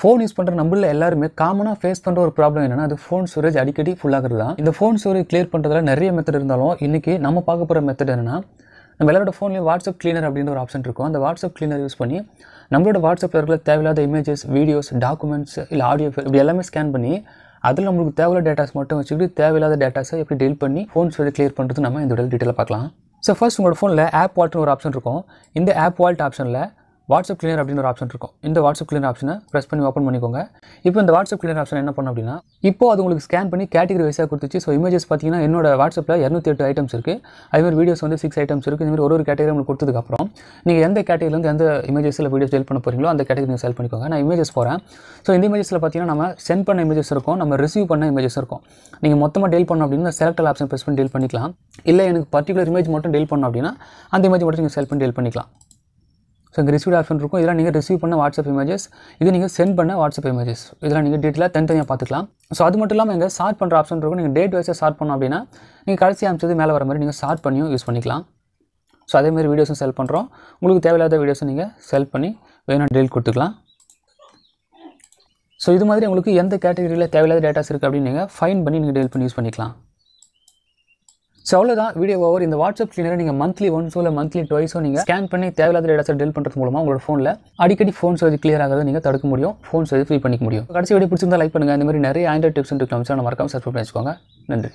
Phone use பண்ணுற நம்மள எல்லாருமே காமனாக ஃபேஸ் பண்ணுற ஒரு ப்ராப்ளம் என்னன்னா, அது ஃபோன் ஸ்டோரேஜ் அடிக்கடி ஃபுல்லாகிறது தான். இந்த ஃபோன் ஸ்டோரேஜ் கிளியர் பண்ணுறதுல நிறைய மெத்தட் இருந்தாலும், இன்றைக்கி நம்ம பார்க்க போகிற மெத்தட் என்னென்னா, நம்ம எல்லாரோட ஃபோன்லேயும் வாட்ஸ்அப் கிளீனர் அப்படின்ற ஒரு ஆப்ஷன் இருக்கும். அந்த வாட்ஸ்அப் கிளீனர் யூஸ் பண்ணி நம்மளோட வாட்ஸ்அப்பில் இருக்கிற தேவையில்லாத இமேஜஸ், வீடியோஸ், டாக்குமெண்ட்ஸ் இல்லை ஆடியோ இப்படி எல்லாமே ஸ்கேன் பண்ணி அதில் நம்மளுக்கு தேவையில்லாத டேட்டாஸ் மட்டும் வச்சுக்கிட்டு தேவையில்லாத டேட்டாஸை எப்படி டீல் பண்ணி ஃபோன் ஸ்டோரேஜ் கிளியர் பண்ணுறது நம்ம இந்த டீட்டெயிலாக பார்க்கலாம். ஸோ ஃபர்ஸ்ட் உங்களோட ஃபோனில் ஆப் வால்ட்னு ஒரு ஆப்ஷன் இருக்கும். இந்த ஆப் வால்ட் ஆப்ஷனில் வாட்ஸ்அப் கிளீனர் அப்படின்னு ஒரு ஆப்ஷன் இருக்கும். இந்த வாட்ஸ்அப் கிளீனர் ஆப்ஷனை ப்ரெஸ் பண்ணி ஓப்பன் பண்ணிக்கோங்க. இப்போ இந்த வாட்ஸ்அப் கிளீனர் ஆப்ஷன் என்ன பண்ணணும் அப்படின்னா, இப்போ அது உங்களுக்கு ஸ்கேன் பண்ணி கேட்டகரி வைஸாக கொடுத்துச்சு. ஸோ இமேஜஸ் பார்த்தீங்கன்னா என்னோட வாட்ஸ்அப்பில் 208 ஐட்டம்ஸ் இருக்குது. அதேமாதிரி வீடியோஸ் வந்து 6 ஐட்டம்ஸ் இருக்குது. இதுமாதிரி ஒரு கேட்டகரி உங்களுக்கு கொடுத்ததுக்கப்புறம் நீங்கள் எந்த கேட்டகரியிலேருந்து எந்த இமேஜஸ் இல்லை வீடியோஸ் டெலிட் பண்ண போகிறீங்களோ அந்த கேட்டகரி நீங்கள் செலக்ட் பண்ணிக்கோங்க. நான் இமேஜஸ் போகிறேன். ஸோ இந்த இமேஜஸில் பார்த்தீங்கன்னா நம்ம சென்ட் பண்ண இமேஜஸ் இருக்கும், நம்ம ரிசீவ் பண்ண இமேஜஸ் இருக்கும். நீங்கள் மொத்தமாக டெலிட் பண்ணணும் அப்படின்னா செலக்ட் ஆப்ஷன் ப்ரெஸ் பண்ணி டெலிட் பண்ணிக்கலாம். இல்லை எனக்கு பர்டிகுலர் இமேஜ் மட்டும் டெலிட் பண்ணணும் அப்படின்னா அந்த இமேஜ் மட்டும் நீங்கள் செலக்ட் பண்ணி டெலிட் பண்ணிக்கலாம். ஸோ இங்கே ரிசீவ் ஆப்ஷன் இருக்கும். இதெல்லாம் நீங்கள் ரிசீவ் பண்ண வாட்ஸ்அப் இமேஜஸ், இது நீங்கள் சென்ட் பண்ண வாட்ஸ்அப் இமேஜஸ், இதெல்லாம் நீங்கள் டீட்டெயிலாக தனித்தனியாக பார்த்துக்கலாம். ஸோ அது மட்டும் இல்லாமல் இங்கே சார்ட் பண்ணுற ஆப்ஷன் இருக்கும். நீங்கள் டேட் வைஸாக சார்ட் பண்ணோம் அப்படின்னா நீங்கள் கடைசி அமைச்சது மேலே வர மாதிரி நீங்கள் சார்ட் பண்ணியும் யூஸ் பண்ணிக்கலாம். ஸோ அதேமாதிரி வீடியோஸும் செலக்ட் பண்ணுறோம். உங்களுக்கு தேவையில்லாத வீடியோஸும் நீங்கள் செலக்ட் பண்ணி வேணும் டெலிட் கொடுத்துக்கலாம். ஸோ இது மாதிரி உங்களுக்கு எந்த கேட்டகரியில் தேவையில்லாத டேட்டாஸ் இருக்குது அப்படின்னு நீங்கள் ஃபைன் பண்ணி நீங்கள் டெலிட் பண்ணி யூஸ் பண்ணிக்கலாம். ஸோ அவ்வளோதான், வீடியோ ஓவர். இந்த வாட்ஸ்அப் கிளீனரை நீங்கள் மந்த்லி ஒன்ஸோ இல்லை மந்த்லி டுவைஸோ நீங்கள் ஸ்கேன் பண்ணி தேவையில்லாத டேட்டாஸை டெலிட் பண்ணுறது மூலமாக உங்களோட ஃபோனில் அடிக்கடி ஃபோன் ஸ்டோரேஜ் கிளியர் ஆகிறத நீங்கள் தடுக்க முடியும், ஃபோன் ஸ்டோரேஜ் ஃப்ரீ பண்ணிக்க முடியும். கடைசி வீடியோ பிடிச்சிருந்தா லைக் பண்ணுங்கள். இந்த மாதிரி நிறைய ஆண்ட்ராய்ட் டிப்ஸ் இருக்கலாம், மறக்காம சப்ஸ்கிரைப் பண்ணி வச்சுக்கோங்க. நன்றி.